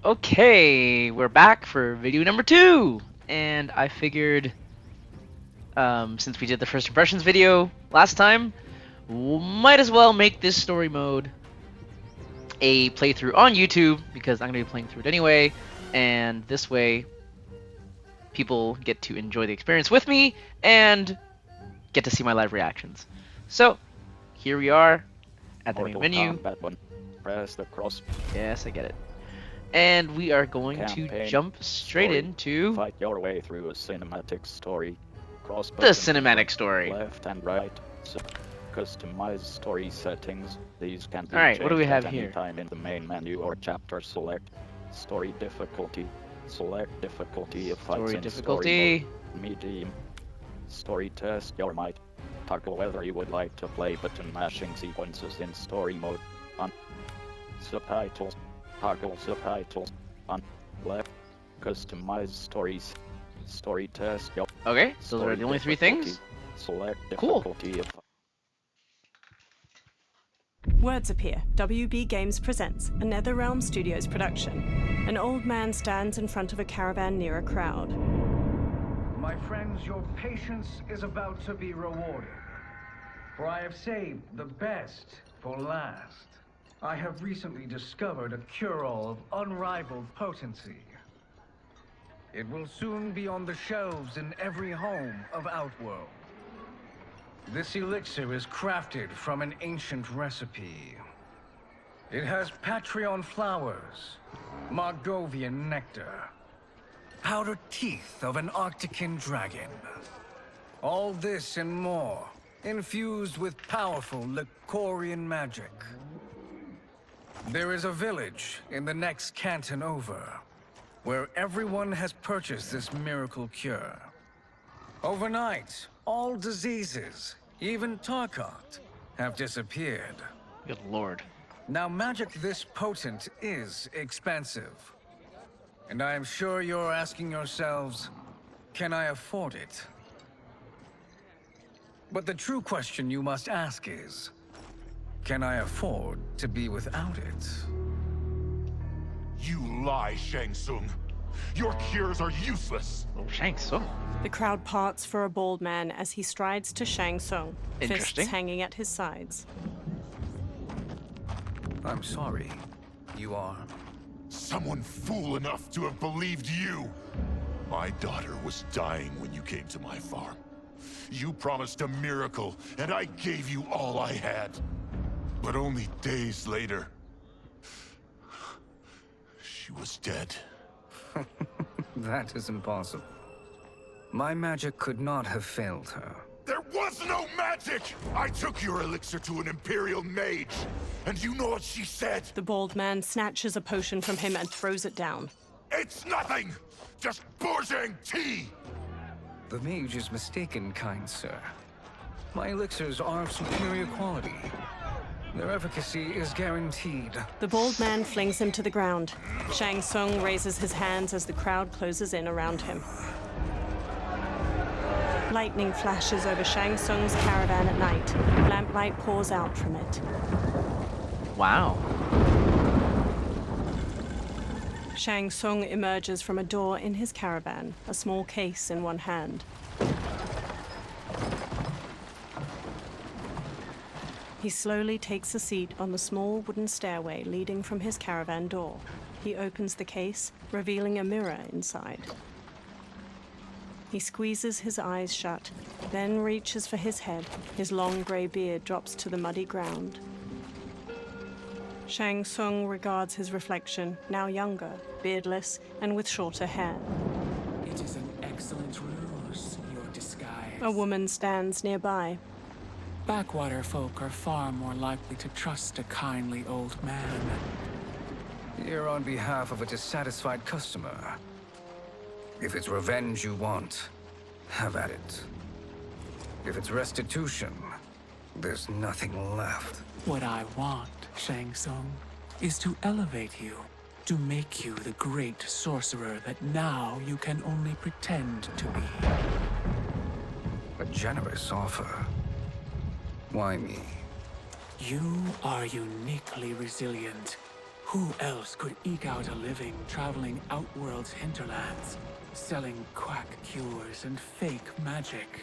Okay, we're back for video number 2, and I figured, since we did the first impressions video last time, might as well make this story mode a playthrough on YouTube because I'm gonna be playing through it anyway, and this way, people get to enjoy the experience with me and get to see my live reactions. So, here we are at the main Mortal menu. Kombat 1. Press the cross. Yes, I get it. And we are going to Campaign. jump straight Story. into Fight your way through a cinematic story. Cross the button cinematic story. left and right. So customize story settings. These can be Alright, what do we changed have at any here? time in the main menu or chapter. Select story difficulty. Select difficulty of fights Story in difficulty. story mode. Medium. Story test your might. Toggle whether you would like to play button mashing sequences in story mode. On subtitles. Toggle subtitles. On left. Customize stories. Story test. Your Okay, so those are story the only three difficulty. things. Select Cool. difficulty of Words appear. WB Games presents a NetherRealm Studios production. An old man stands in front of a caravan near a crowd. My friends, your patience is about to be rewarded. For I have saved the best for last. I have recently discovered a cure-all of unrivaled potency. It will soon be on the shelves in every home of Outworld. This elixir is crafted from an ancient recipe. It has Patreon flowers, Margovian nectar, powdered teeth of an Arctican dragon. All this and more, infused with powerful Lycorian magic. There is a village in the next canton over, where everyone has purchased this miracle cure. Overnight, all diseases, even Tarkot, have disappeared. Good lord. Now, magic this potent is expensive. And I am sure you're asking yourselves, can I afford it? But the true question you must ask is, can I afford to be without it? You lie, Shang Tsung. Your cures are useless. Oh, Shang Tsung. The crowd parts for a bald man as he strides to Shang Tsung, fists Interesting. hanging at his sides. I'm sorry. You are? Someone fool enough to have believed you. My daughter was dying when you came to my farm. You promised a miracle, and I gave you all I had. But only days later, she was dead. That is impossible. My magic could not have failed her. There was no magic! I took your elixir to an Imperial mage, and you know what she said? The bald man snatches a potion from him and throws it down. It's nothing! Just Bourgeois tea! The mage is mistaken, kind sir. My elixirs are of superior quality. Their efficacy is guaranteed. The bald man flings him to the ground. Shang Tsung raises his hands as the crowd closes in around him. Lightning flashes over Shang Tsung's caravan at night. Lamplight pours out from it. Wow. Shang Tsung emerges from a door in his caravan, a small case in one hand. He slowly takes a seat on the small wooden stairway leading from his caravan door. He opens the case, revealing a mirror inside. He squeezes his eyes shut, then reaches for his head. His long grey beard drops to the muddy ground. Shang Tsung regards his reflection, now younger, beardless, and with shorter hair. It is an excellent ruse, your disguise. A woman stands nearby. Backwater folk are far more likely to trust a kindly old man. Here on behalf of a dissatisfied customer. If it's revenge you want, have at it. If it's restitution, there's nothing left. What I want, Shang Tsung, is to elevate you, to make you the great sorcerer that now you can only pretend to be. A generous offer. Why me? You are uniquely resilient. Who else could eke out a living traveling Outworld's hinterlands, selling quack cures and fake magic?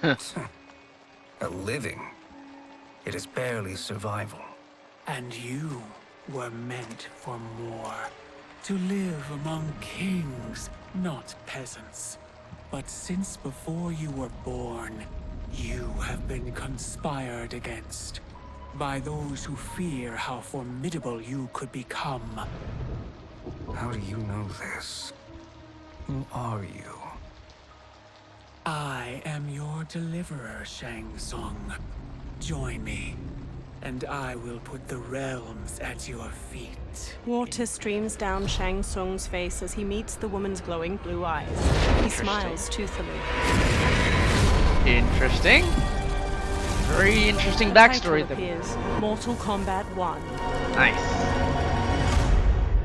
A living. It is barely survival. And you were meant for more. To live among kings, not peasants. But since before you were born, you have been conspired against by those who fear how formidable you could become. How do you know this? Who are you? I am your deliverer, Shang Tsung. Join me, and I will put the realms at your feet. Water streams down Shang Tsung's face as he meets the woman's glowing blue eyes. He smiles toothily. Interesting. Very interesting A backstory title there. appears, Mortal Kombat 1. Nice.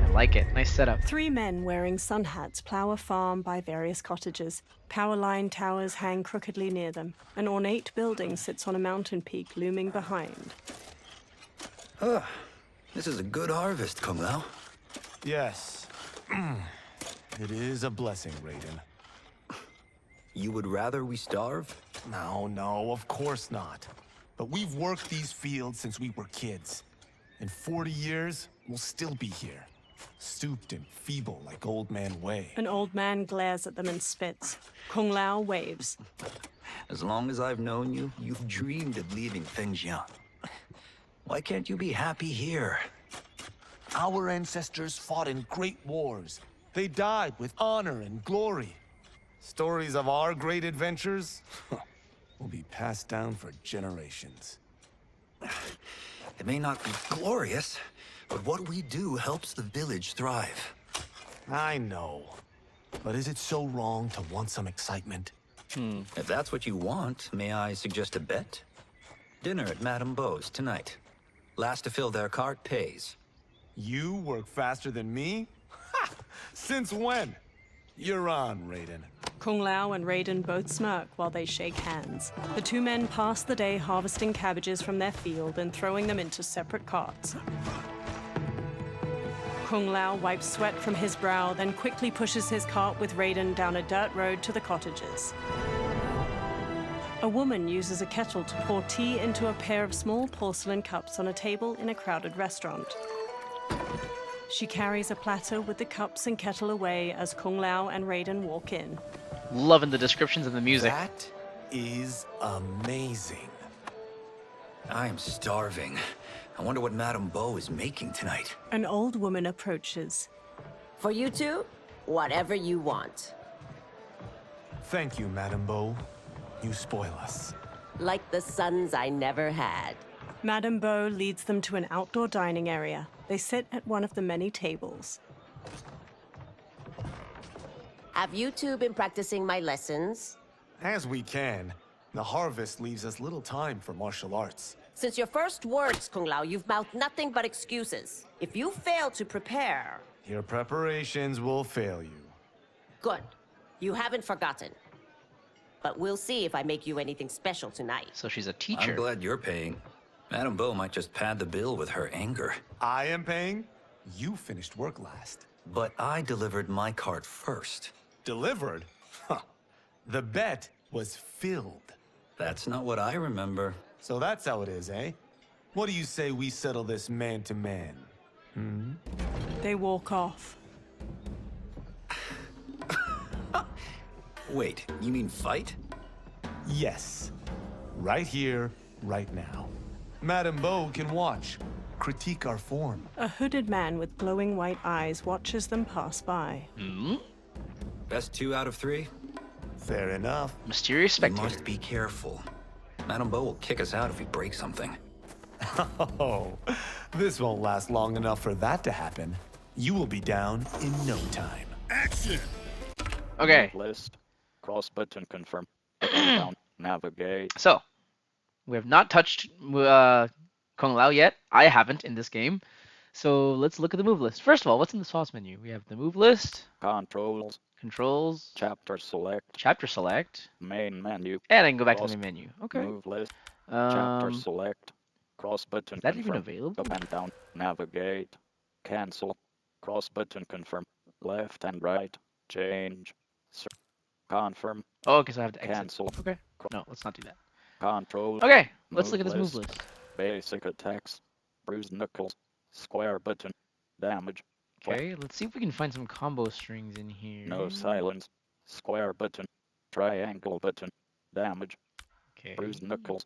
I like it. Nice setup. 3 men wearing sun hats plow a farm by various cottages. Power line towers hang crookedly near them. An ornate building sits on a mountain peak looming behind. This is a good harvest, Kung Lao. Yes. It is a blessing, Raiden. You would rather we starve? No, of course not. But we've worked these fields since we were kids. In 40 years, we'll still be here. Stooped and feeble like Old Man Wei. An old man glares at them and spits. Kung Lao waves. As long as I've known you, you've dreamed of leaving Fengjiang. Why can't you be happy here? Our ancestors fought in great wars. They died with honor and glory. Stories of our great adventures will be passed down for generations. It may not be glorious, but what we do helps the village thrive. I know. But is it so wrong to want some excitement? If that's what you want, may I suggest a bet? Dinner at Madame Beau's tonight. Last to fill their cart pays. You work faster than me? Ha! Since when? You're on, Raiden. Kung Lao and Raiden both smirk while they shake hands. The 2 men pass the day harvesting cabbages from their field and throwing them into separate carts. Kung Lao wipes sweat from his brow, then quickly pushes his cart with Raiden down a dirt road to the cottages. A woman uses a kettle to pour tea into a pair of small porcelain cups on a table in a crowded restaurant. She carries a platter with the cups and kettle away as Kung Lao and Raiden walk in. Loving the descriptions and the music. That is amazing. I am starving. I wonder what Madame Beau is making tonight. An old woman approaches. For you two, whatever you want. Thank you, Madame Beau. You spoil us. Like the sons I never had. Madame Beau leads them to an outdoor dining area. They sit at one of the many tables. Have you two been practicing my lessons? As we can. The harvest leaves us little time for martial arts. Since your first words, Kung Lao, you've mouthed nothing but excuses. If you fail to prepare... Your preparations will fail you. Good. You haven't forgotten. But we'll see if I make you anything special tonight. So she's a teacher. I'm glad you're paying. Madame Beau might just pad the bill with her anger. I am paying? You finished work last. But I delivered my cart first. Delivered? Huh. The bet was filled. That's not what I remember. So that's how it is, eh? What do you say we settle this man to man? They walk off. Wait, you mean fight? Yes. Right here, right now. Madame Beau can watch, critique our form. A hooded man with glowing white eyes watches them pass by. Best 2 out of 3? Fair enough. Mysterious You spectator. must be careful. Madame Beau will kick us out if we break something. Oh, this won't last long enough for that to happen. You will be down in no time. Action! Okay, List. Cross button confirm. Down. Navigate. so we have not touched Kung Lao yet. I haven't in this game. So let's look at the move list. First of all, what's in the sauce menu? We have the move list, Controls. controls, Chapter select. chapter select, Main menu. and I can go back to the Cross main menu. Okay. Move list. Chapter Um, select. Cross button is that even confirm. available? Up and down. Navigate. Cancel. Cross button confirm. Left and right. Change. Confirm. Oh, okay, so I have to exit. Cancel. Okay. No, let's not do that. Control. Okay, let's look Move at this move list. list. Basic attacks. Bruised knuckles. Square button. Damage. Okay, let's see if we can find some combo strings in here. No silence. Square button. Triangle button. Damage. Okay. Bruised knuckles.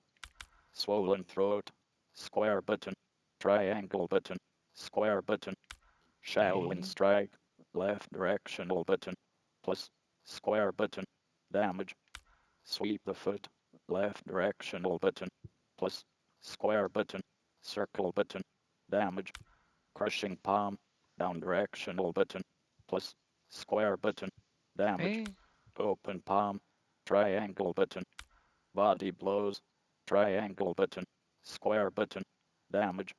Swollen throat. Square button. Triangle button. Square button. Shaolin strike. Left directional button. Plus. Square button. Damage. Sweep the foot. Left directional button. Plus. Square button. Circle button. Damage. Crushing palm. Down directional button. Plus. Square button. Damage. Okay. Open palm. Triangle button. Body blows. Triangle button. Square button. Damage.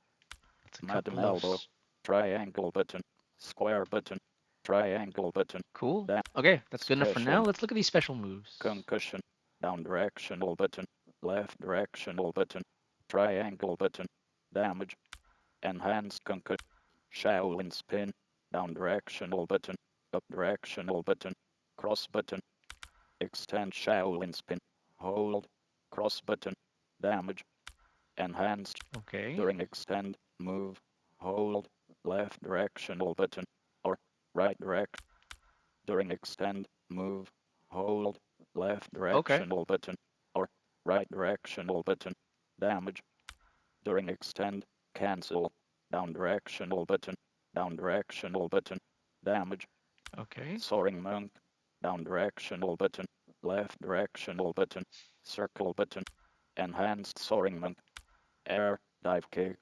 That's a Madam couple of elbow. Triangle button. Square button. Triangle button. cool. That Okay, that's good enough for special. now. Let's look at these special moves. Concussion. Down directional button. Left directional button. Triangle button. Damage. Enhanced concussion. Shaolin spin. Down directional button. Up directional button. Cross button. Extend Shaolin spin. Hold. Cross button. Damage. Enhanced. Okay. During extend. Move. Hold. Left directional button. Or right direct. During extend. Move. Hold. Left directional button. Or right directional button. Damage. During extend. Cancel. Down directional button. Down directional button. Damage. Okay. Soaring monk. Down directional button. Left directional button. Circle button. Enhanced soaring monk. Air. Dive kick.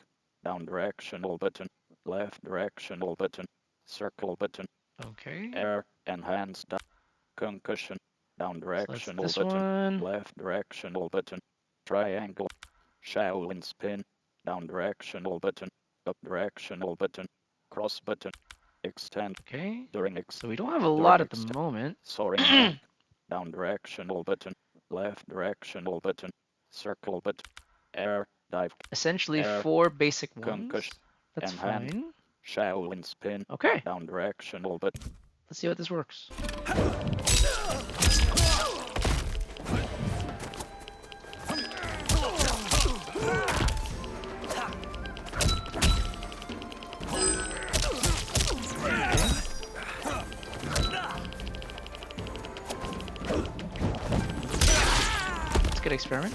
Down directional button. Left directional button. Circle button. Okay. Air. Enhanced. Concussion. Down directional this button. one. Left directional button. Triangle. Shaolin spin. Down directional button. Up directional button. Cross button. Extend. Okay. During So we don't have a lot at the moment. Soaring monk. Down directional button. Left directional button. Circle button. Air. Dive. Essentially Air. 4 basic ones. Concussion. That's Enhanced. fine. Shaolin spin. Okay. Down directional button. Let's see how this works. Let's get experiment.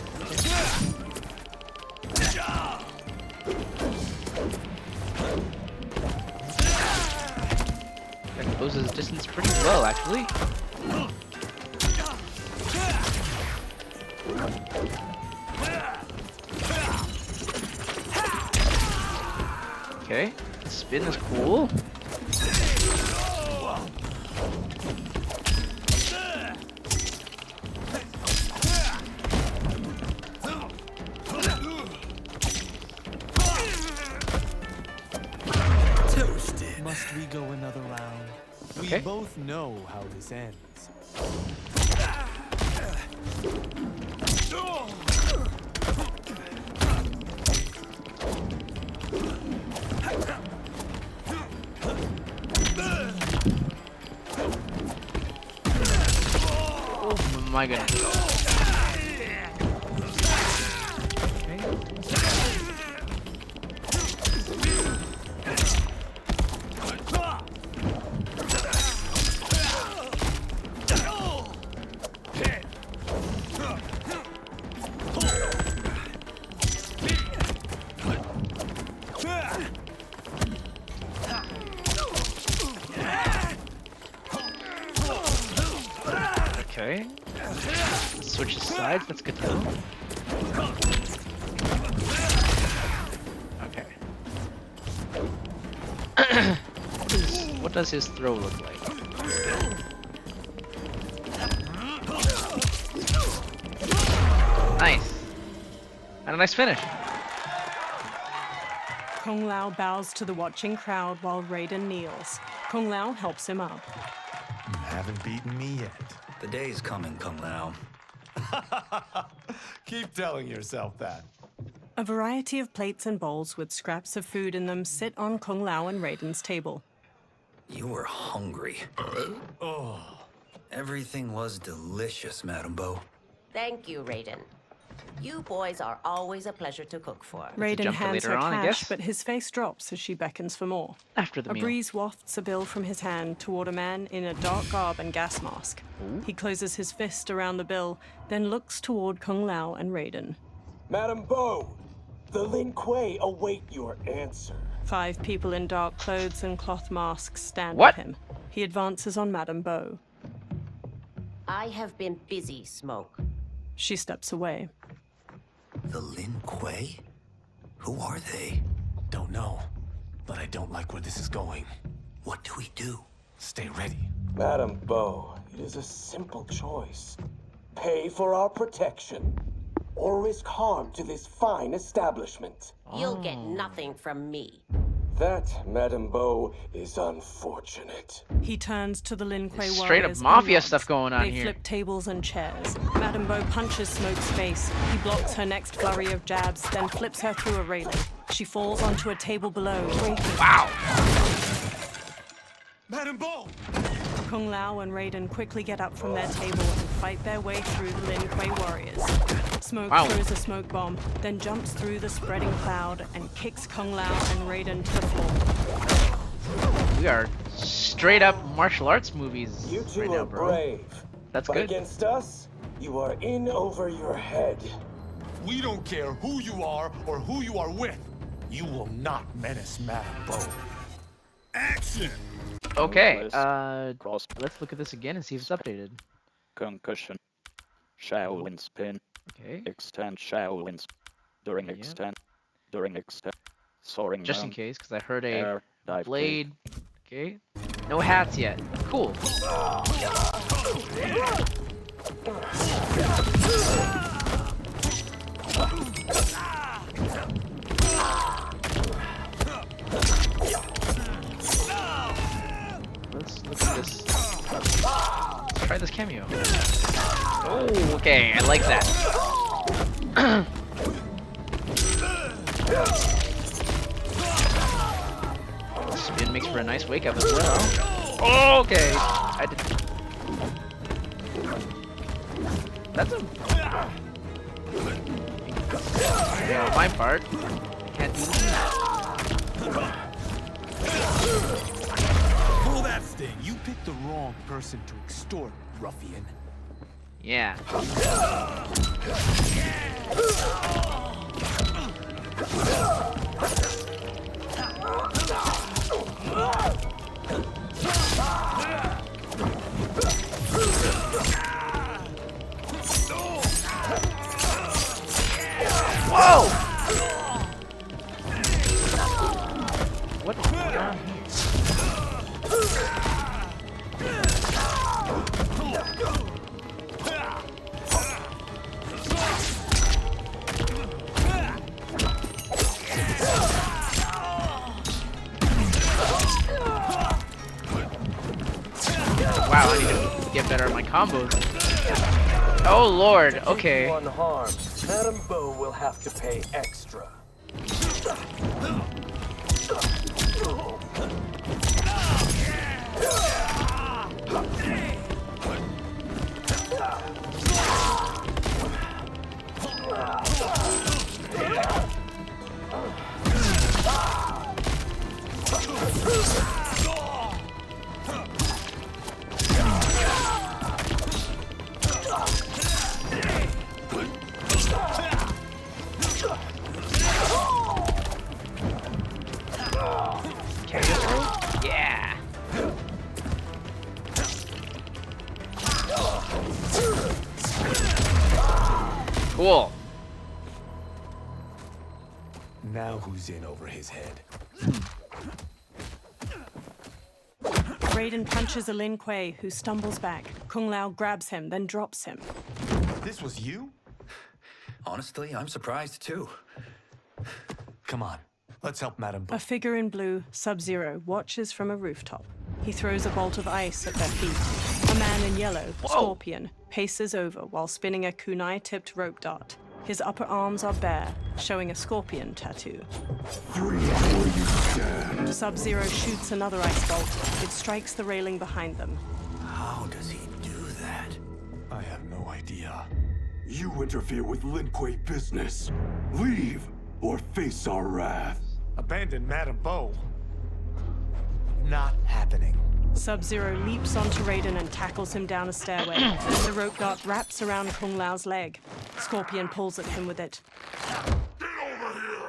That closes distance pretty well, actually. Okay, spin is cool. Toasted. Must we go another round? Okay. We both know how this ends. Oh my goodness. Okay. Switch sides, that's good to know. Okay. What does his throw look like? Nice. And a nice finish. Kung Lao bows to the watching crowd while Raiden kneels. Kung Lao helps him up. You haven't beaten me yet. The day's coming, Kung Lao. Keep telling yourself that. A variety of plates and bowls with scraps of food in them sit on Kung Lao and Raiden's table. You were hungry. Oh. Everything was delicious, Madame Bo. Thank you, Raiden. You boys are always a pleasure to cook for. Raiden jump for hands later her on, I cash, guess. but his face drops as she beckons for more. After the A meal. breeze wafts a bill from his hand toward a man in a dark garb and gas mask. He closes his fist around the bill, then looks toward Kung Lao and Raiden. Madame Bo, the Lin Kuei await your answer. 5 people in dark clothes and cloth masks stand What? with him. He advances on Madame Bo. I have been busy, Smoke. She steps away. The Lin Kuei? Who are they? Don't know, but I don't like where this is going. What do we do? Stay ready. Madame Bo, it is a simple choice. Pay for our protection, or risk harm to this fine establishment. You'll get nothing from me. That, Madame Bo, is unfortunate. He turns to the Lin Kuei warriors. Straight up and mafia nods. stuff going on They here. flip tables and chairs. Madame Bo punches Smoke's face. He blocks her next flurry of jabs, then flips her through a railing. She falls onto a table below, breaking. Wow. Madame Bo! Kung Lao and Raiden quickly get up from their table and fight their way through the Lin Kuei warriors. Smoke Wow. throws a smoke bomb, then jumps through the spreading cloud and kicks Kung Lao and Raiden to the floor. We are straight up martial arts movies You two right now, are bro. brave. That's but good. against us, you are in over your head. We don't care who you are or who you are with. You will not menace Madame Bo. Action! Okay, Cross let's look at this again and see if it's updated. concussion. Shaolin spin. Okay, Extend Shaolin during Yep. extend. During extend. Soaring just in round. case, because I heard a Air dive blade. Okay, no hats yet. Cool. Let's look at this. Let's try this cameo. Oh, okay, I like that. Spin makes for a nice wake up as well. Okay, I did. That's a. Yeah, on my part, can't do that. Pull that sting. You picked the wrong person to extort, ruffian. Yeah. Whoa! What is going on here? Wow, I need to get better at my combos. Oh lord, okay. Unharmed, Madame Bo will have to pay extra. Yeah. Cool. Now who's in over his head? Raiden punches a Lin Kuei, who stumbles back. Kung Lao grabs him, then drops him. This was you? Honestly, I'm surprised too. Come on, let's help Madame Bo. A figure in blue, Sub-Zero, watches from a rooftop. He throws a bolt of ice at their feet. A man in yellow, Scorpion, paces over while spinning a kunai-tipped rope dart. His upper arms are bare, showing a scorpion tattoo. Freeze where you stand. Sub-Zero shoots another ice bolt. It strikes the railing behind them. How does he do that? I have no idea. You interfere with Lin Kuei business. Leave or face our wrath. Abandon Madame Bo. Not happening. Sub-Zero leaps onto Raiden and tackles him down a stairway. The rope dart wraps around Kung Lao's leg. Scorpion pulls at him with it.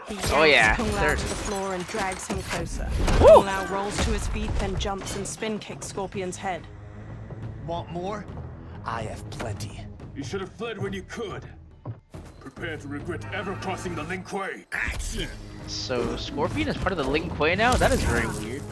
He yanks Kung Lao to the floor and drags him closer. Kung Lao rolls to his feet, then jumps and spin kicks Scorpion's head. Want more? I have plenty. You should have fled when you could. Prepare to regret ever crossing the Lin Kuei. Action! So Scorpion is part of the Lin Kuei now? That is very weird.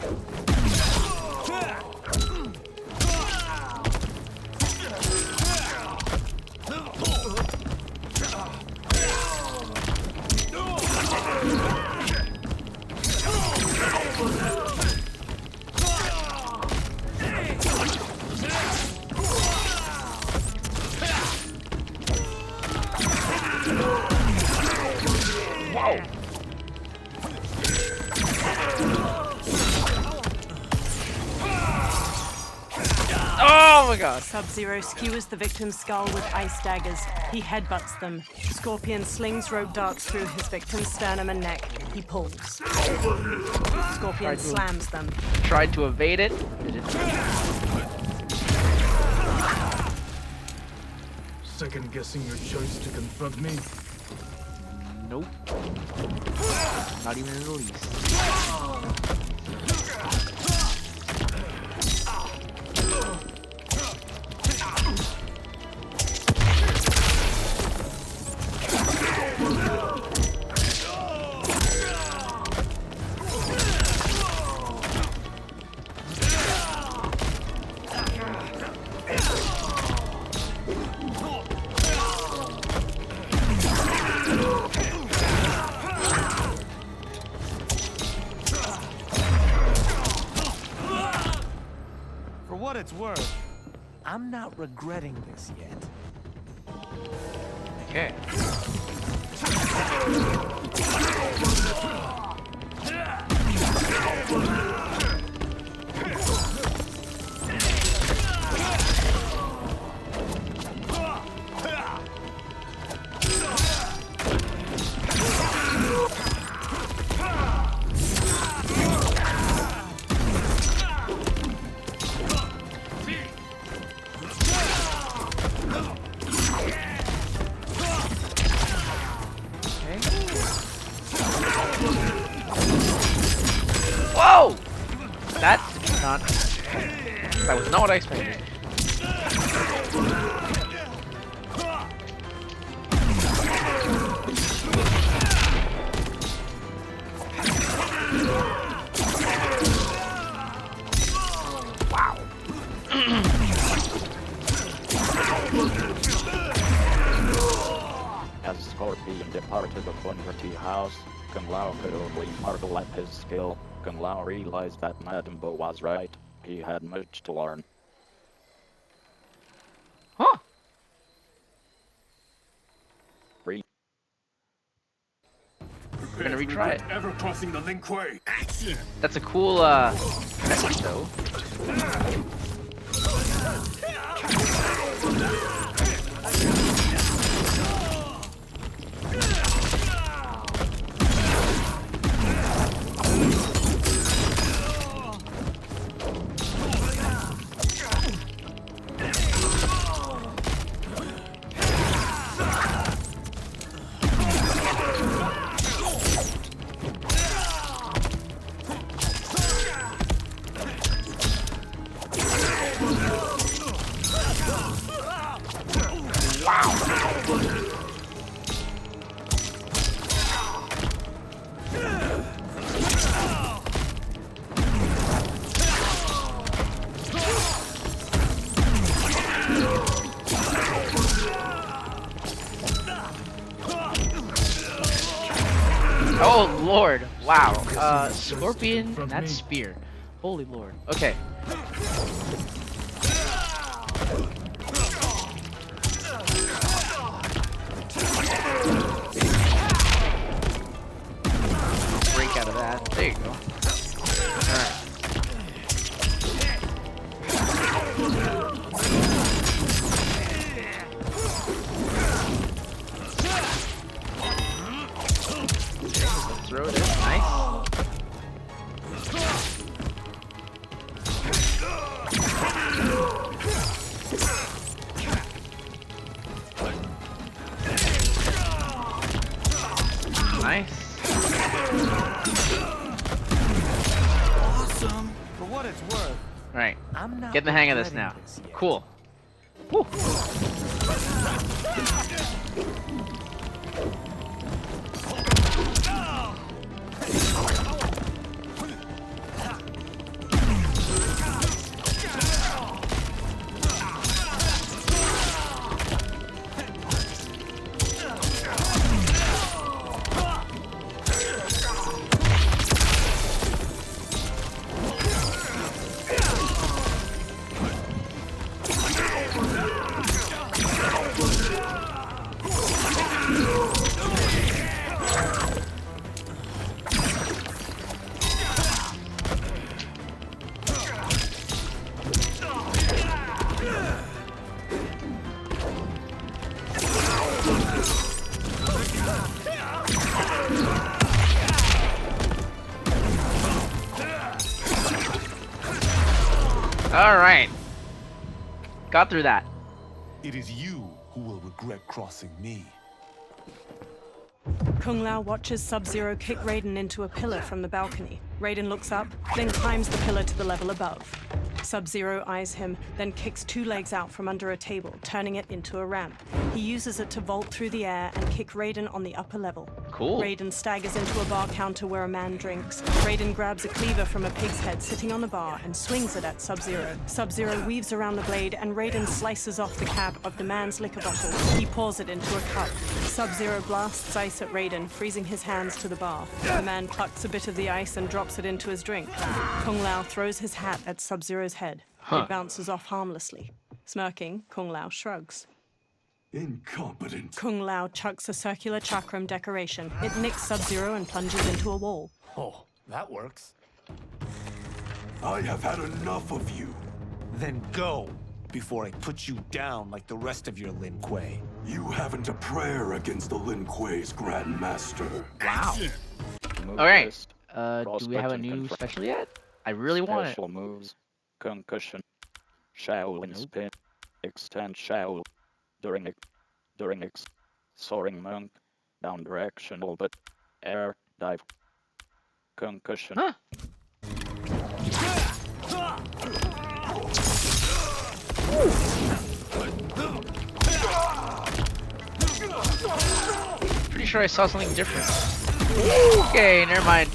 Whoa! Oh my god! Sub-Zero skewers the victim's skull with ice daggers. He headbutts them. Scorpion slings rope darts through his victim's sternum and neck. He pulls. Scorpion slams them. Tried to evade it. Second guessing your choice to confront me? Nope. Not even in the least. For what it's worth, I'm not regretting this yet. Okay. Whoa! That's not... That was not what I expected. Wow. As Scorpion departed the Converti house, Kung Lao could only marvel at his skill. Kung Lao realized that Madame Bo was right. He had much to learn. Huh. Re We're gonna retry it. Ever crossing the Lin Kuei. Action! That's a cool, message, though. Oh lord, wow. Scorpion and that spear. Holy lord. Okay. There you go. Alright. Throw it in. Nice. Nice. Awesome. For what it's worth, Alright. I'm not Getting the hang of this now. regretting this yet. Cool. Woo. Alright. Got through that. It is you who will regret crossing me. Kung Lao watches Sub-Zero kick Raiden into a pillar from the balcony. Raiden looks up, then climbs the pillar to the level above. Sub-Zero eyes him, then kicks 2 legs out from under a table, turning it into a ramp. He uses it to vault through the air and kick Raiden on the upper level. Cool. Raiden staggers into a bar counter where a man drinks. Raiden grabs a cleaver from a pig's head sitting on the bar and swings it at Sub-Zero. Sub-Zero weaves around the blade and Raiden slices off the cap of the man's liquor bottle. He pours it into a cup. Sub-Zero blasts ice at Raiden, freezing his hands to the bar. The man plucks a bit of the ice and drops it into his drink. Kung Lao throws his hat at Sub-Zero's head. It bounces off harmlessly. Smirking, Kung Lao shrugs. Incompetent. Kung Lao chucks a circular chakram decoration. It nicks Sub-Zero and plunges into a wall. Oh, that works. I have had enough of you. Then go, before I put you down like the rest of your Lin Kuei. You haven't a prayer against the Lin Kuei's Grand Master. Wow. Move Alright. list. Do we have a new special yet? I really want it. Special moves. Concussion. Shaolin spin. Extend Shaolin. During soaring monk. Down directional but air dive. Concussion. Huh. Pretty sure I saw something different. Okay, never mind.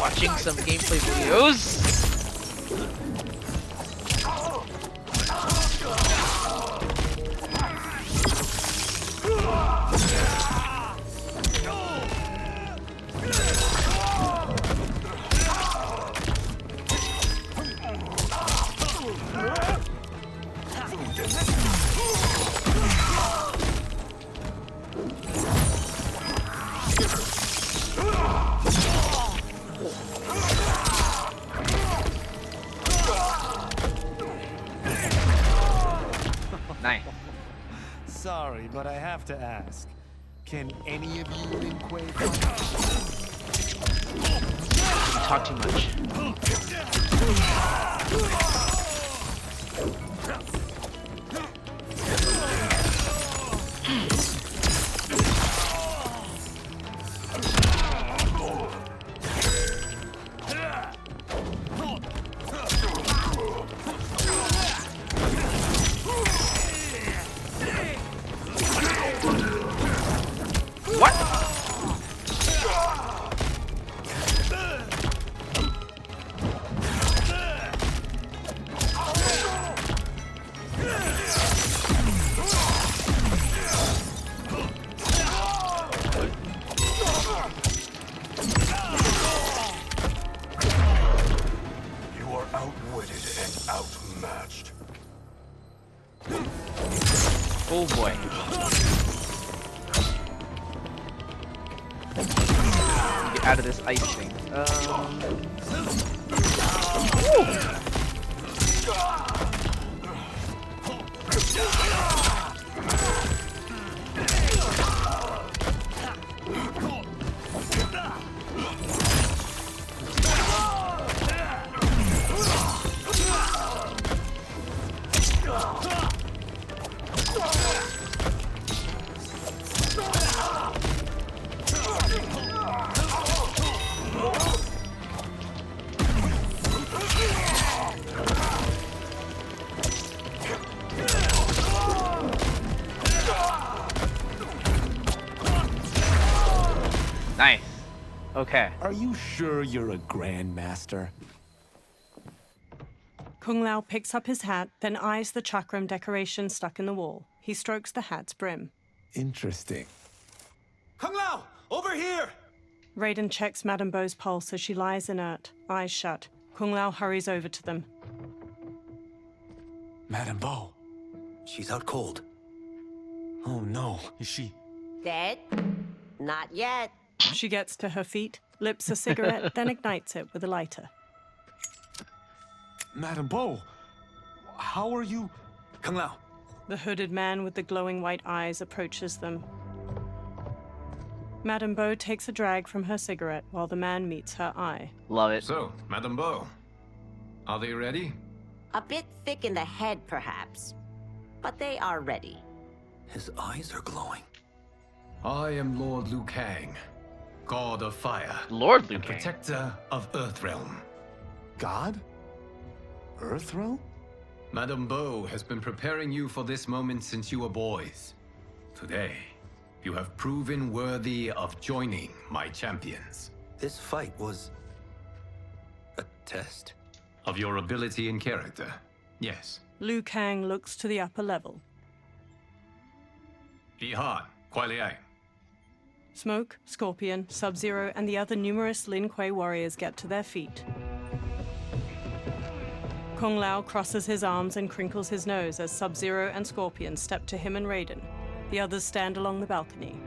Watching some gameplay videos. Nice. Sorry, but I have to ask. Can any of you Lin Kuei You talk too much. What? You are outwitted and outmatched. Oh boy. out of this ice thing. Nice. Okay. Are you sure you're a grandmaster? Kung Lao picks up his hat, then eyes the chakram decoration stuck in the wall. He strokes the hat's brim. Interesting. Kung Lao, over here! Raiden checks Madame Beau's pulse as she lies inert, eyes shut. Kung Lao hurries over to them. Madame Beau. She's out cold. Oh no, is she... Dead? Not yet. She gets to her feet, lips a cigarette, then ignites it with a lighter. Madame Beau, how are you... Kung Lao. The hooded man with the glowing white eyes approaches them. Madame Beau takes a drag from her cigarette while the man meets her eye. Love it. So, Madame Beau, are they ready? A bit thick in the head, perhaps. But they are ready. His eyes are glowing. I am Lord Liu Kang, God of Fire. Lord Liu and Kang. Protector of Earthrealm. God? Earthrealm? Madame Beau has been preparing you for this moment since you were boys. Today, you have proven worthy of joining my champions. This fight was... a test? Of your ability and character, yes. Liu Kang looks to the upper level. Bihan, Kuai Liang. Smoke, Scorpion, Sub-Zero, and the other numerous Lin Kuei warriors get to their feet. Kung Lao crosses his arms and crinkles his nose as Sub-Zero and Scorpion step to him and Raiden. The others stand along the balcony.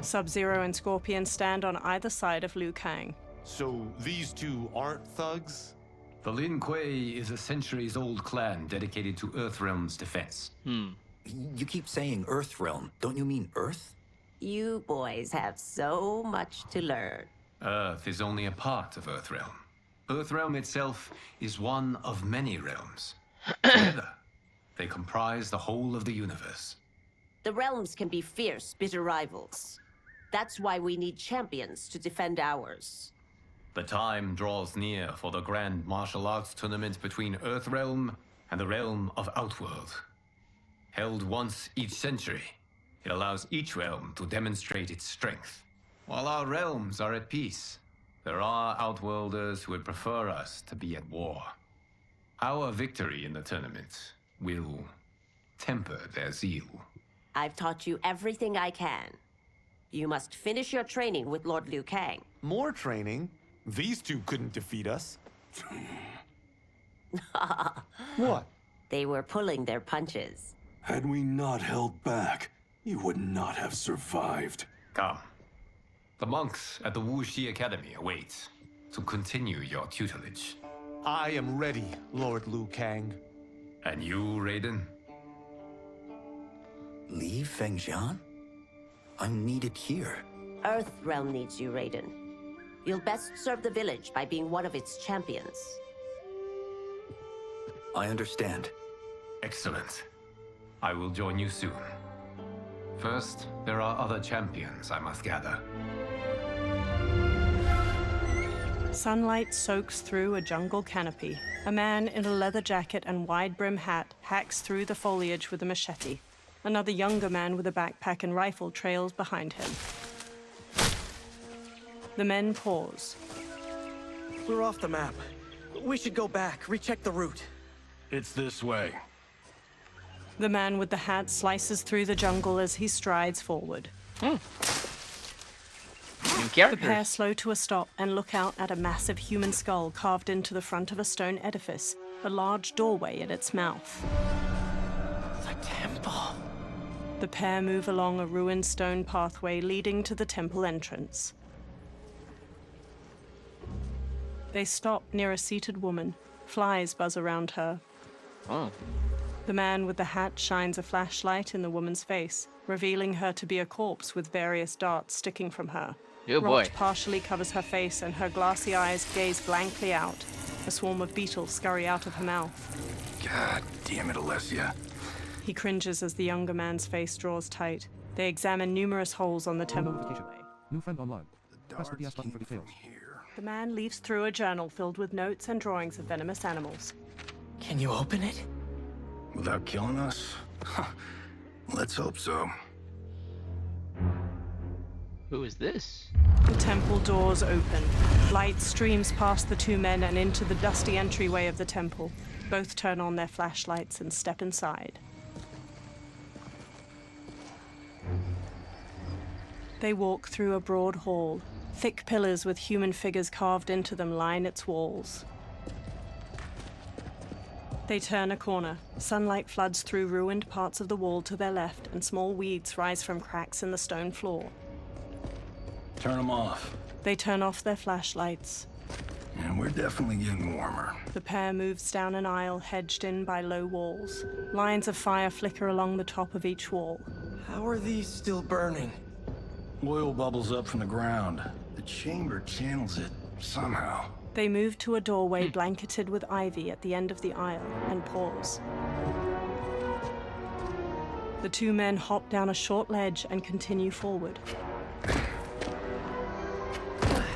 Sub-Zero and Scorpion stand on either side of Liu Kang. So these two aren't thugs? The Lin Kuei is a centuries-old clan dedicated to Earthrealm's defense. You keep saying Earthrealm. Don't you mean Earth? You boys have so much to learn. Earth is only a part of Earthrealm. Earthrealm itself is one of many realms. Together, they comprise the whole of the universe. The realms can be fierce, bitter rivals. That's why we need champions to defend ours. The time draws near for the grand martial arts tournament between Earthrealm and the realm of Outworld. Held once each century, it allows each realm to demonstrate its strength. While our realms are at peace, there are Outworlders who would prefer us to be at war. Our victory in the tournament will temper their zeal. I've taught you everything I can. You must finish your training with Lord Liu Kang. More training? These two couldn't defeat us. What? They were pulling their punches. Had we not held back, you would not have survived. Come. The monks at the Wuxi Academy await to continue your tutelage. I am ready, Lord Liu Kang. And you, Raiden? Leave Fengjian? I'm needed here. Earthrealm needs you, Raiden. You'll best serve the village by being one of its champions. I understand. Excellent. I will join you soon. First, there are other champions I must gather. Sunlight soaks through a jungle canopy. A man in a leather jacket and wide-brim hat hacks through the foliage with a machete. Another younger man with a backpack and rifle trails behind him. The men pause. We're off the map. We should go back, recheck the route. It's this way. The man with the hat slices through the jungle as he strides forward. New The characters. pair slow to a stop and look out at a massive human skull carved into the front of a stone edifice, a large doorway at its mouth. The temple. The pair move along a ruined stone pathway leading to the temple entrance. They stop near a seated woman. Flies buzz around her. Oh. The man with the hat shines a flashlight in the woman's face, revealing her to be a corpse with various darts sticking from her. Oh boy. Rot partially covers her face and her glassy eyes gaze blankly out. A swarm of beetles scurry out of her mouth. God damn it, Alessia. He cringes as the younger man's face draws tight. They examine numerous holes on the temple pathway. New friend online. Press the PS button for details. The man leafs through a journal filled with notes and drawings of venomous animals. Can you open it? Without killing us? Let's hope so. Who is this? The temple doors open. Light streams past the two men and into the dusty entryway of the temple. Both turn on their flashlights and step inside. They walk through a broad hall. Thick pillars with human figures carved into them line its walls. They turn a corner. Sunlight floods through ruined parts of the wall to their left, and small weeds rise from cracks in the stone floor. Turn them off. They turn off their flashlights. And we're definitely getting warmer. The pair moves down an aisle hedged in by low walls. Lines of fire flicker along the top of each wall. How are these still burning? Oil bubbles up from the ground. The chamber channels it somehow. They move to a doorway blanketed with ivy at the end of the aisle and pause. The two men hop down a short ledge and continue forward.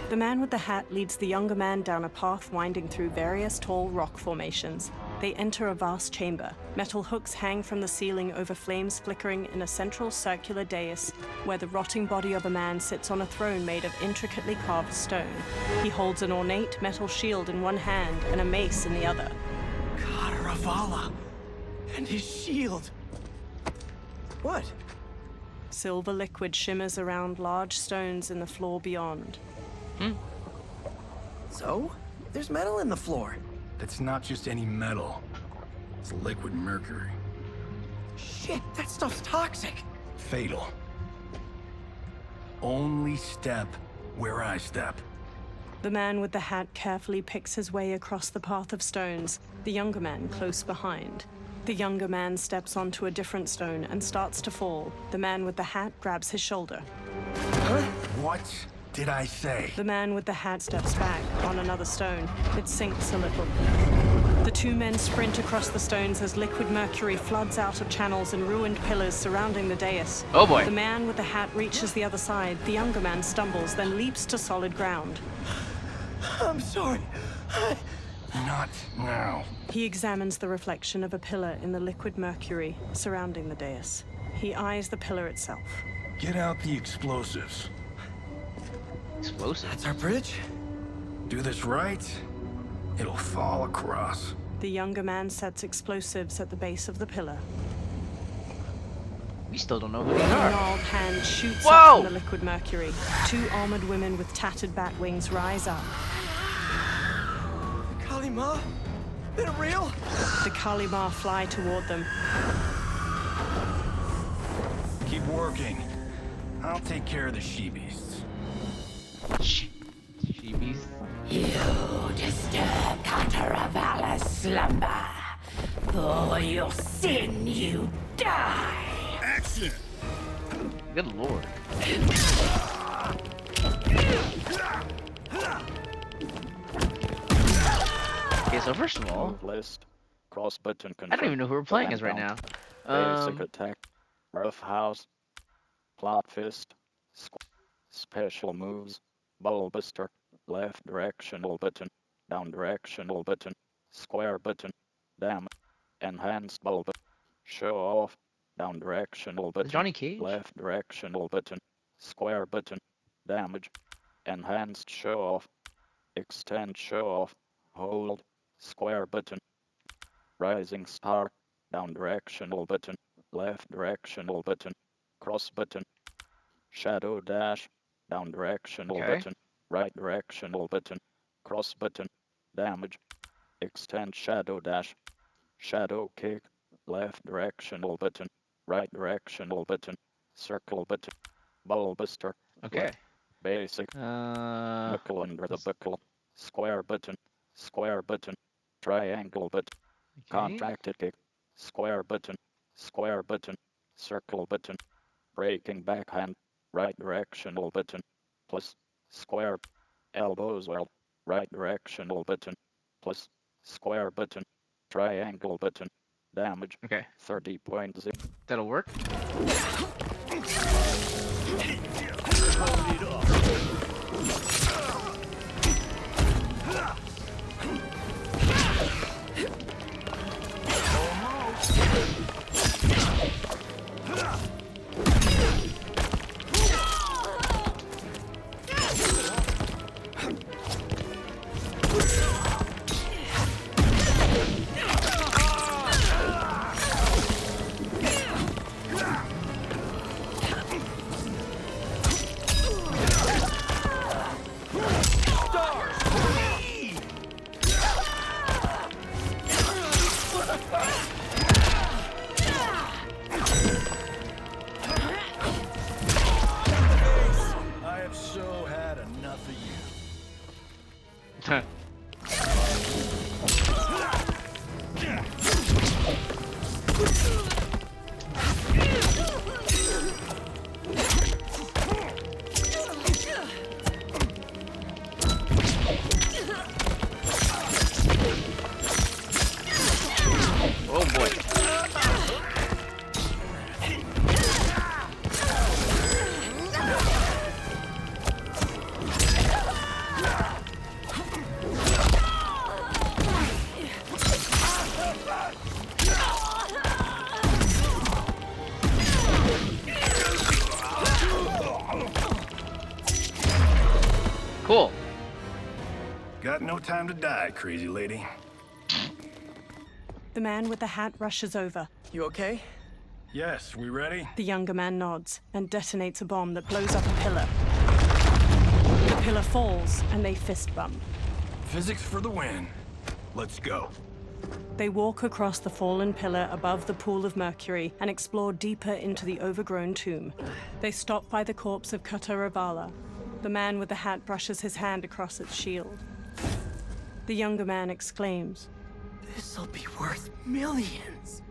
The man with the hat leads the younger man down a path winding through various tall rock formations. They enter a vast chamber. Metal hooks hang from the ceiling over flames flickering in a central circular dais where the rotting body of a man sits on a throne made of intricately carved stone. He holds an ornate metal shield in one hand and a mace in the other. Ravala! And his shield! What? Silver liquid shimmers around large stones in the floor beyond. So? There's metal in the floor. That's not just any metal. It's liquid mercury. Shit, that stuff's toxic. Fatal. Only step where I step. The man with the hat carefully picks his way across the path of stones, the younger man close behind. The younger man steps onto a different stone and starts to fall. The man with the hat grabs his shoulder. Huh? What did I say? The man with the hat steps back on another stone. It sinks a little. The two men sprint across the stones as liquid mercury floods out of channels and ruined pillars surrounding the dais. Oh boy. The man with the hat reaches the other side. The younger man stumbles, then leaps to solid ground. I'm sorry. Not now. He examines the reflection of a pillar in the liquid mercury surrounding the dais. He eyes the pillar itself. Get out the explosives. Explosives? That's our bridge? Do this right, it'll fall across. The younger man sets explosives at the base of the pillar. We still don't know who they A are. gnarled hand shoots Whoa! up from the liquid mercury. Two armored women with tattered bat wings rise up. Kalima? They're real? The Kalimar fly toward them. Keep working. I'll take care of the she-beasts. Sheebies. You disturb Cataravalla's slumber. For your sin, you die. Action! Good lord. Okay, so first of all, list, cross button control. I don't even know who we're playing as right now. Basic attack, rough house, plot fist, special moves, bulbuster, left directional button, down directional button, square button, damage, enhanced bulb, show off, down directional button, Johnny Cage? left directional button, square button, damage, enhanced show off, extend show off, hold, square button, rising star, down directional button, left directional button, cross button, shadow dash, down directional button, right directional button, cross button, damage, extend shadow dash, shadow kick, left directional button, Right directional button. Circle button. Ball buster. Okay. Left. Basic. Knuckle under the buckle. Square button. Square button. Triangle button. Contracted kick. Square button. Square button. Circle button. Breaking backhand. Right directional button. Plus. Square. Elbows well. Right directional button. Plus. Square button. Triangle button. Damage. Okay. 30 points. That'll work. I have so had enough of you. Oh boy. Cool. Got no time to die, crazy lady. The man with the hat rushes over. You okay? Yes, we ready? The younger man nods and detonates a bomb that blows up a pillar. The pillar falls and they fist bump. Physics for the win. Let's go. They walk across the fallen pillar above the pool of mercury and explore deeper into the overgrown tomb. They stop by the corpse of Kataravala. The man with the hat brushes his hand across its shield. The younger man exclaims, This'll be worth millions.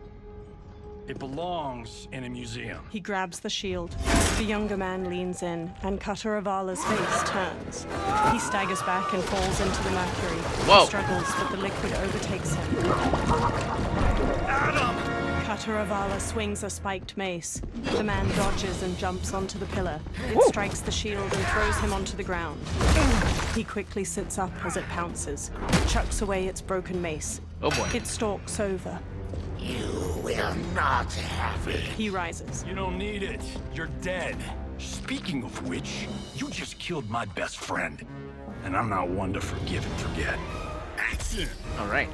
It belongs in a museum. He grabs the shield. The younger man leans in, and Kataravala's face turns. He staggers back and falls into the mercury. Whoa. He struggles, but the liquid overtakes him. Adam! Kataravala swings a spiked mace. The man dodges and jumps onto the pillar. It strikes the shield and throws him onto the ground. He quickly sits up as it pounces, chucks away its broken mace. Oh boy. It stalks over. You will not have it. He rises. You don't need it. You're dead. Speaking of which, you just killed my best friend. And I'm not one to forgive and forget. Action! All right.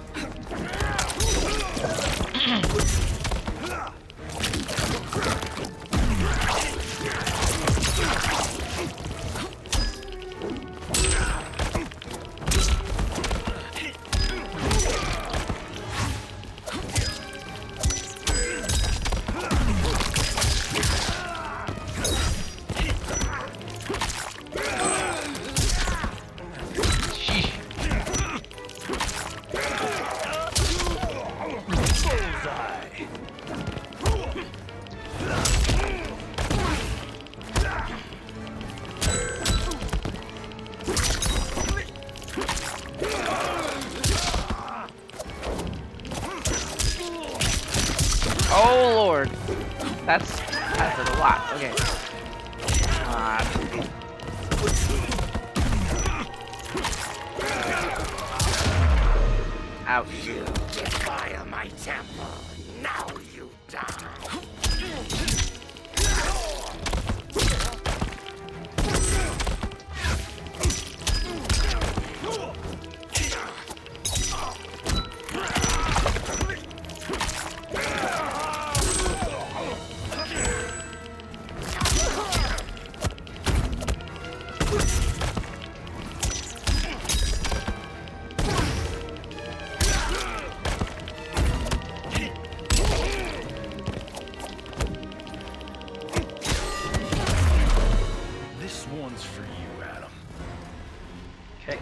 Oh lord. That hurt a lot. Okay. Ouch. You defile my temple. Now you die. Okay.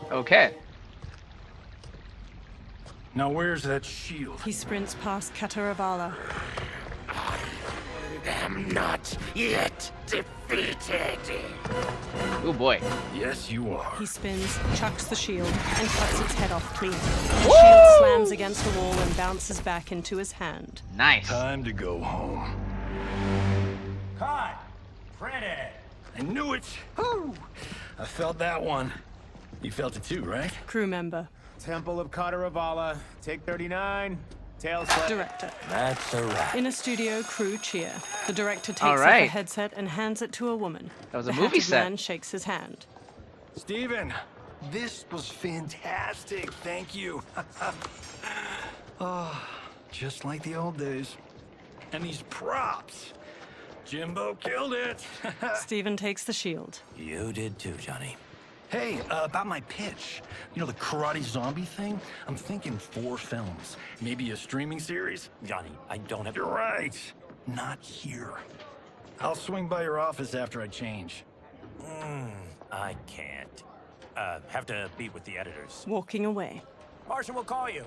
Okay. Now where's that shield? He sprints past Kataravala. I'm not yet defeated. Oh boy. Yes, you are. He spins, chucks the shield, and cuts its head off clean. The shield slams against the wall and bounces back into his hand. Nice. Time to go home. Cut! Credit! I knew it! Woo! I felt that one. You felt it too, right? Crew member. Temple of Kataravala, take 39. Tail slap. Director. That's a wrap. In a studio, crew cheer. The director takes All off right. a headset and hands it to a woman. That was a the movie hatted set. man shakes his hand. Steven, this was fantastic. Thank you. Oh, just like the old days. And these props. Jimbo killed it. Steven takes the shield. You did too, Johnny. Hey, about my pitch. You know, the karate zombie thing? I'm thinking 4 films. Maybe a streaming series? Johnny, I don't have... You're right. Not here. I'll swing by your office after I change. I can't. Have to meet with the editors. Walking away. Marshall will call you.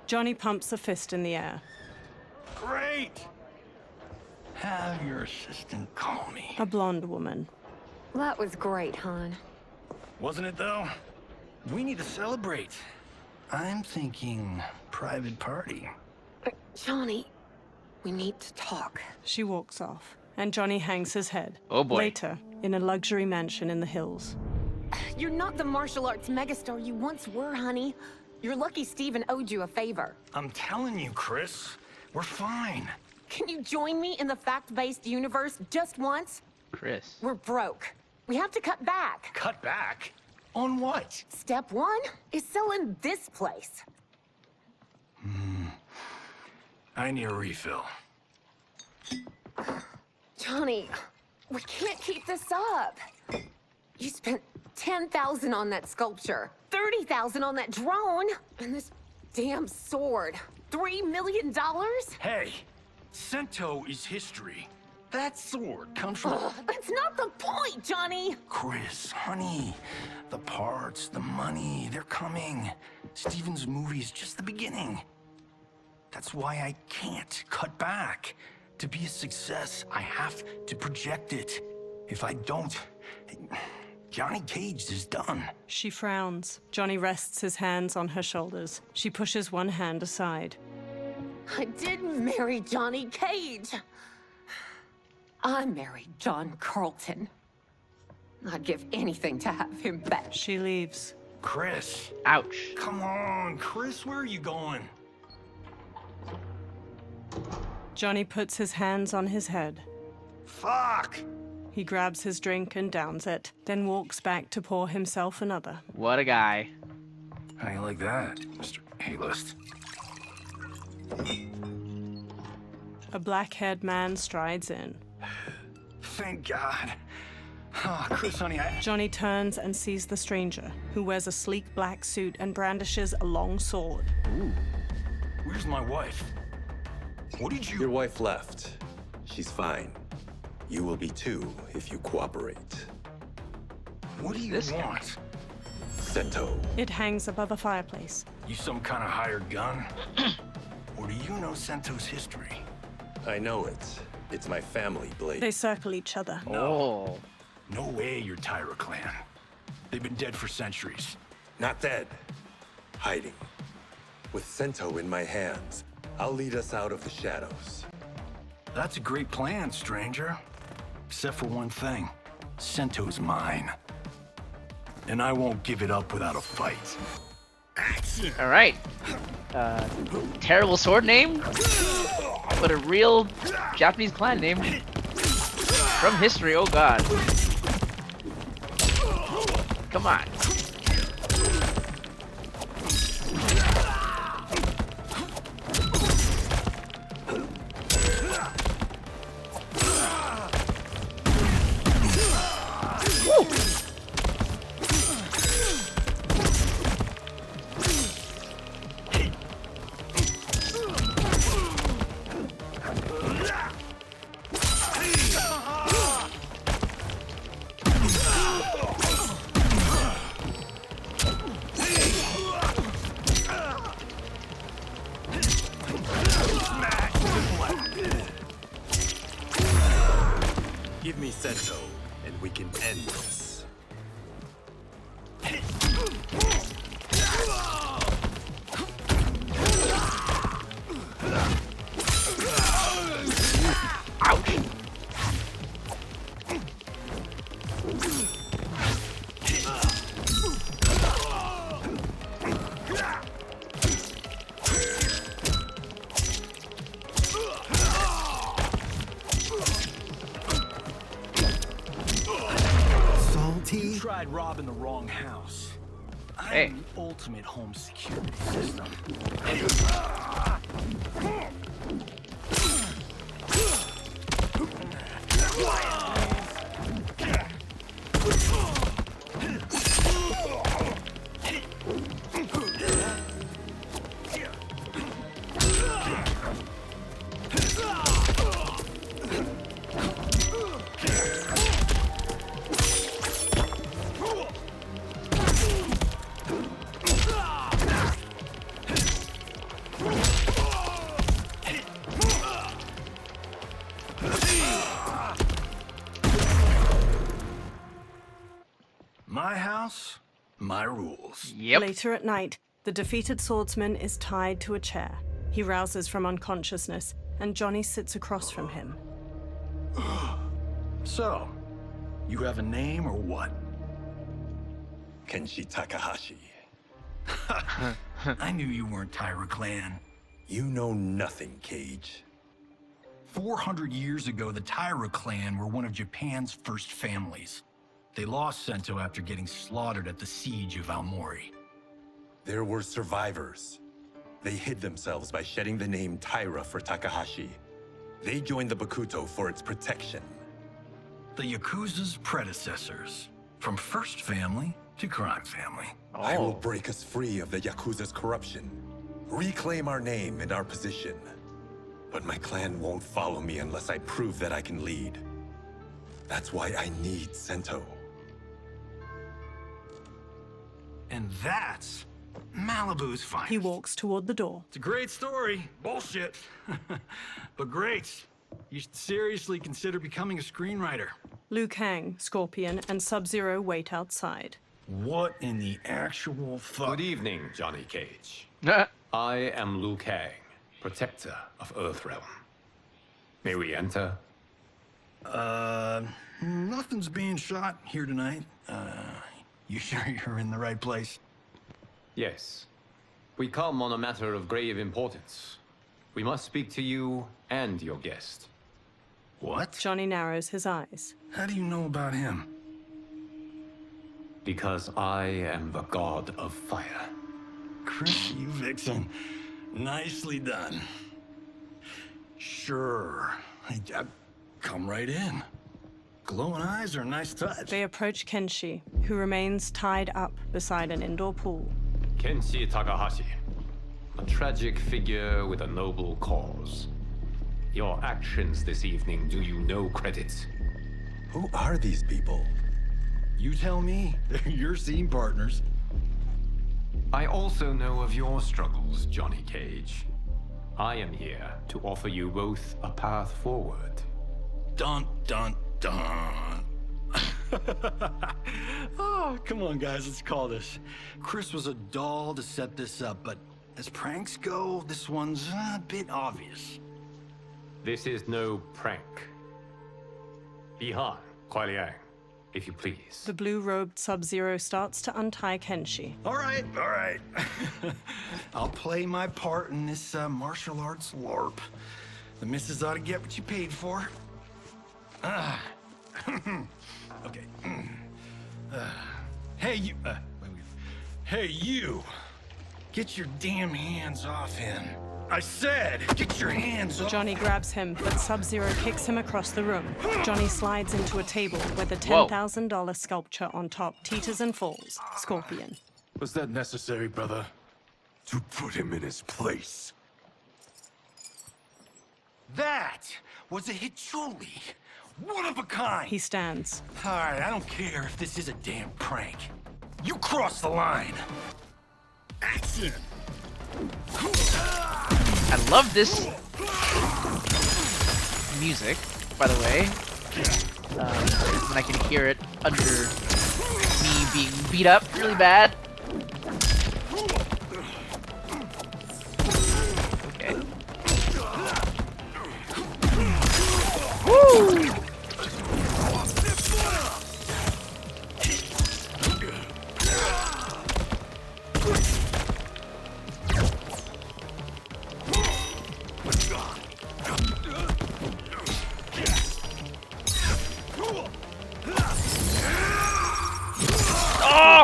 Johnny pumps a fist in the air. Great! Have your assistant call me. A blonde woman. That was great, hon. Wasn't it, though? We need to celebrate. I'm thinking private party. Johnny, we need to talk. She walks off, and Johnny hangs his head. Oh boy. Later, in a luxury mansion in the hills. You're not the martial arts megastar you once were, honey. You're lucky Steven owed you a favor. I'm telling you, Chris, we're fine. Can you join me in the fact-based universe just once? Chris. We're broke. We have to cut back. Cut back? On what? Step 1 is selling this place. I need a refill. Johnny, we can't keep this up. You spent $10,000 on that sculpture, $30,000 on that drone, and this damn sword. $3 million? Hey, Sento is history. That sword comes from... That's not the point, Johnny! Chris, honey, the parts, the money, they're coming. Steven's movie is just the beginning. That's why I can't cut back. To be a success, I have to project it. If I don't, Johnny Cage is done. She frowns. Johnny rests his hands on her shoulders. She pushes one hand aside. I did marry Johnny Cage. I married John Carlton. I'd give anything to have him back. She leaves. Chris. Ouch. Come on, Chris, where are you going? Johnny puts his hands on his head. Fuck! He grabs his drink and downs it, then walks back to pour himself another. What a guy. How you like that, Mr. A-list? A black-haired man strides in. Thank God. Oh, Chris, honey, Johnny turns and sees the stranger, who wears a sleek black suit and brandishes a long sword. Ooh. Where's my wife? What did you... Your wife left. She's fine. You will be too if you cooperate. What do you want? Sento. It hangs above a fireplace. You some kind of hired gun? Or do you know Sento's history? I know it. It's my family blade. They circle each other. No. No way you're Tyra clan. They've been dead for centuries. Not dead. Hiding. With Sento in my hands, I'll lead us out of the shadows. That's a great plan, stranger. Except for one thing. Sento's mine. and I won't give it up without a fight. All right. Terrible sword name, but a real Japanese clan name from history. Oh god. Come on. Give me Sento, and we can end this. Ouch. You tried robbing the wrong house. I'm the ultimate home security system. My house, my rules. Yep. Later at night, the defeated swordsman is tied to a chair. He rouses from unconsciousness, and Johnny sits across from him. So, you have a name or what? Kenshi Takahashi. I knew you weren't Taira Clan. You know nothing, Cage. 400 years ago, the Taira Clan were one of Japan's first families. They lost Sento after getting slaughtered at the siege of Aomori. There were survivors. They hid themselves by shedding the name Taira for Takahashi. They joined the Bakuto for its protection. The Yakuza's predecessors. From first family to crime family. I will break us free of the Yakuza's corruption. Reclaim our name and our position. But my clan won't follow me unless I prove that I can lead. That's why I need Sento. And that's Malibu's finest. He walks toward the door. It's a great story. Bullshit. But great. You should seriously consider becoming a screenwriter. Liu Kang, Scorpion, and Sub-Zero wait outside. What in the actual fuck? Good evening, Johnny Cage. I am Liu Kang, protector of Earthrealm. May we enter? Nothing's being shot here tonight. You sure you're in the right place? Yes. We come on a matter of grave importance. We must speak to you and your guest. What? Johnny narrows his eyes. How do you know about him? Because I am the god of fire. Chris, you vixen. Nicely done. Sure. Come right in. Glowing eyes are a nice touch. They approach Kenshi, who remains tied up beside an indoor pool. Kenshi Takahashi, a tragic figure with a noble cause. Your actions this evening do you no credit. Who are these people? You tell me. They're your scene partners. I also know of your struggles, Johnny Cage. I am here to offer you both a path forward. Dun, dun, dun. Oh, come on, guys, let's call this. Chris was a doll to set this up, but as pranks go, this one's a bit obvious. This is no prank. Bihan, Kuai Liang. if you please. The blue-robed Sub-Zero starts to untie Kenshi. All right. I'll play my part in this martial arts LARP. The missus ought to get what you paid for. Okay. Hey, you. Hey, you. Get your damn hands off him. I said, get your hands off. Johnny grabs him, but Sub-Zero kicks him across the room. Johnny slides into a table where the $10,000 sculpture on top teeters and falls. Scorpion. Was that necessary, brother? To put him in his place. That was a Hichuli. One of a kind. He stands. All right, I don't care if this is a damn prank. You crossed the line. Action. I love this music, by the way. When I can hear it under me being beat up really bad. Okay. Woo!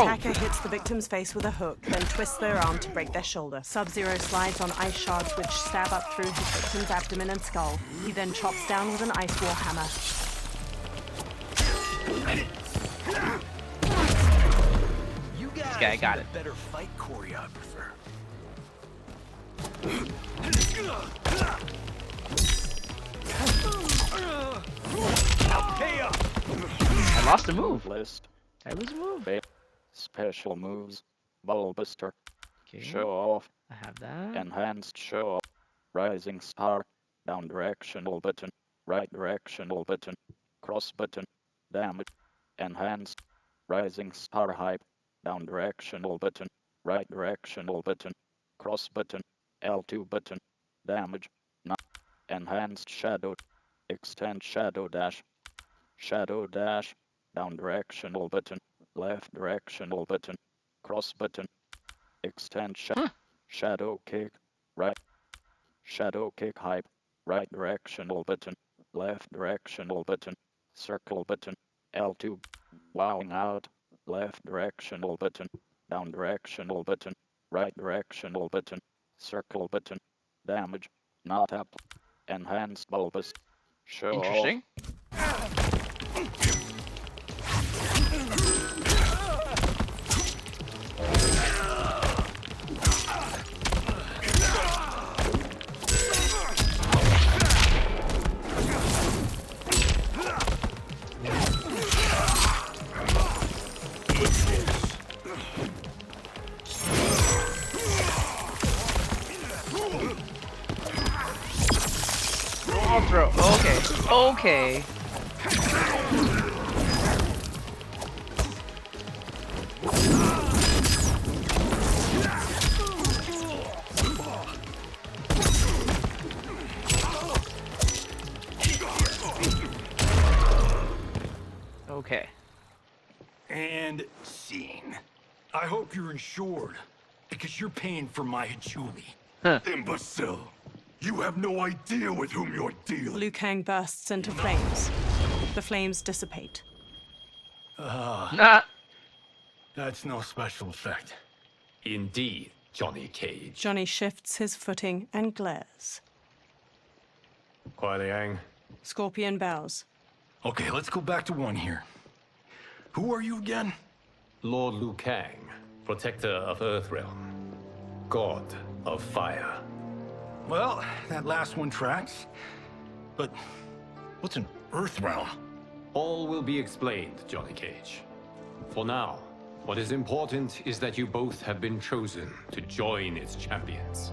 The attacker hits the victim's face with a hook, then twists their arm to break their shoulder. Sub-Zero slides on ice shards which stab up through his victim's abdomen and skull. He then chops down with an ice wall hammer. You guys This guy got it. Better fight choreographer. Now pay up. I lost a move. List. I lose a move. Special moves. Bulbuster. Okay. Show off. I have that. Enhanced show off. Rising star. Down directional button. Right directional button. Cross button. Damage. Enhanced. Rising star hype. Down directional button. Right directional button. Cross button. L2 button. Damage. Not. Enhanced shadow. Extend shadow dash. Shadow dash. Down directional button. Left directional button. Cross button. Extend shadow kick. Right. Shadow kick hype. Right directional button. Left directional button. Circle button. L2. Wowing out. Left directional button. Down directional button. Right directional button. Circle button. Damage. Not up. Enhanced bulbous. Show Interesting. I'll throw. Okay. Okay. Okay. And scene. I hope you're insured, because you're paying for my Hichuli. Imbecile! You have no idea with whom you're dealing. Liu Kang bursts into flames. The flames dissipate. That's no special effect. Indeed, Johnny Cage. Johnny shifts his footing and glares. Kuai Liang. Scorpion bows. Okay, let's go back to one here. Who are you again? Lord Liu Kang, protector of Earthrealm, god of fire. Well, that last one tracks. But what's an Earthrealm? All will be explained, Johnny Cage. For now, what is important is that you both have been chosen to join its champions.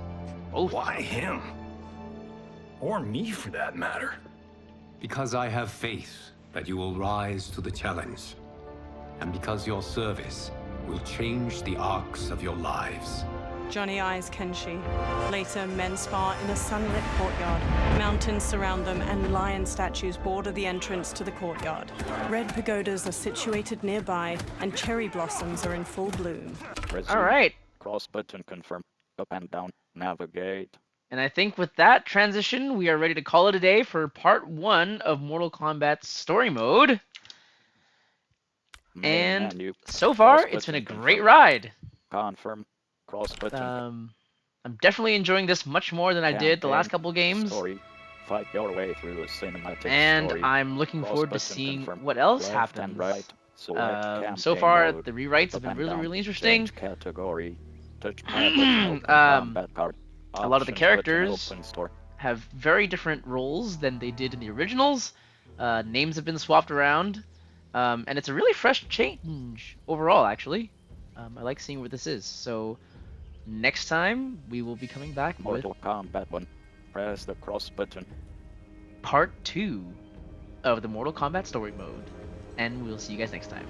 Why him? Or me, for that matter. Because I have faith that you will rise to the challenge. And because your service will change the arcs of your lives. Johnny eyes Kenshi. Later, men spar in a sunlit courtyard. Mountains surround them, and lion statues border the entrance to the courtyard. Red pagodas are situated nearby, and cherry blossoms are in full bloom. All right. Cross button confirm. Up and down. Navigate. And I think with that transition, we are ready to call it a day for part 1 of Mortal Kombat's story mode. Main And menu. so far, Cross it's been a button great confirm. ride. Confirm. Cross button. I'm definitely enjoying this much more than I did the last Campaign. couple games. Story. Fight your way through a cinematic And story. I'm looking Cross forward to button seeing confirm. what else Left happens. and right. Select So campaign far, mode. the rewrites have Up been and really, down. really interesting. Change category. Touch pad button. Open combat card. A lot of the Options button, characters open store. have very different roles than they did in the originals. Names have been swapped around. And it's a really fresh change overall, actually. I like seeing where this is. So next time, we will be coming back with Mortal Kombat 1. Press the cross button. part 2 of the Mortal Kombat story mode. And we'll see you guys next time.